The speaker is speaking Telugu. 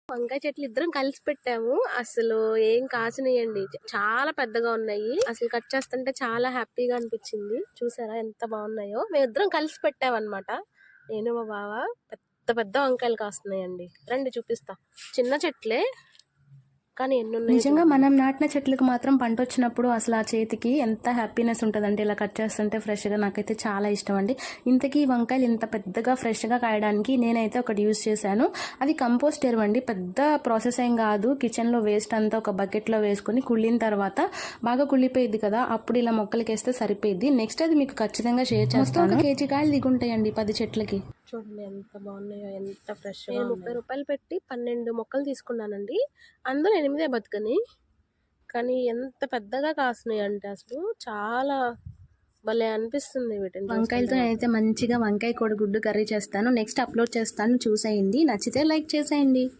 వంకాయ చెట్లు ఇద్దరం కలిసి పెట్టాము. అసలు ఏం కాసినాయండి, చాలా పెద్దగా ఉన్నాయి. అసలు కట్ చేస్తుంటే చాలా హ్యాపీగా అనిపించింది. చూసారా ఎంత బాగున్నాయో. మేమిద్దరం కలిసి పెట్టామన్నమాట, నేను మా బావ. పెద్ద పెద్ద వంకాయలు కాస్తున్నాయండి. రండి చూపిస్తా. చిన్న చెట్లే కానీ ఎన్ని ఉన్నాయి. నిజంగా మనం నాటిన చెట్లకు మాత్రం పంట వచ్చినప్పుడు అసలు ఆ చేతికి ఎంత హ్యాపీనెస్ ఉంటుందంటే, ఇలా కట్ చేస్తుంటే ఫ్రెష్గా. నాకైతే చాలా ఇష్టం అండి. ఇంతకీ వంకాయలు ఇంత పెద్దగా ఫ్రెష్గా కాయడానికి నేనైతే ఒకటి యూజ్ చేశాను. అది కంపోస్ట్ ఎరువు అండి. పెద్ద ప్రాసెస్ ఏం కాదు. కిచెన్లో వేస్ట్ అంతా ఒక బకెట్లో వేసుకుని కుళ్ళిన తర్వాత బాగా కుళ్ళిపోయింది కదా, అప్పుడు ఇలా మొక్కలకి వేస్తే సరిపోయింది. నెక్స్ట్ అది మీకు ఖచ్చితంగా షేర్ చేస్తాను. 1 కేజీ కాయలు దిగుంటాయండి 10 చెట్లకి. చూడండి ఎంత బాగున్నాయో, ఎంత ఫ్రెష్. నేను 30 రూపాయలు పెట్టి 12 మొక్కలు తీసుకున్నానండి. అందులో 8 బతుకని, కానీ ఎంత పెద్దగా కాస్తున్నాయి అంటే అసలు చాలా భలే అనిపిస్తుంది వీటిని. వంకాయలతో నేనైతే మంచిగా వంకాయ కోడిగుడ్డు కర్రీ చేస్తాను. నెక్స్ట్ అప్లోడ్ చేస్తాను, చూసేయండి. నచ్చితే లైక్ చేసేయండి.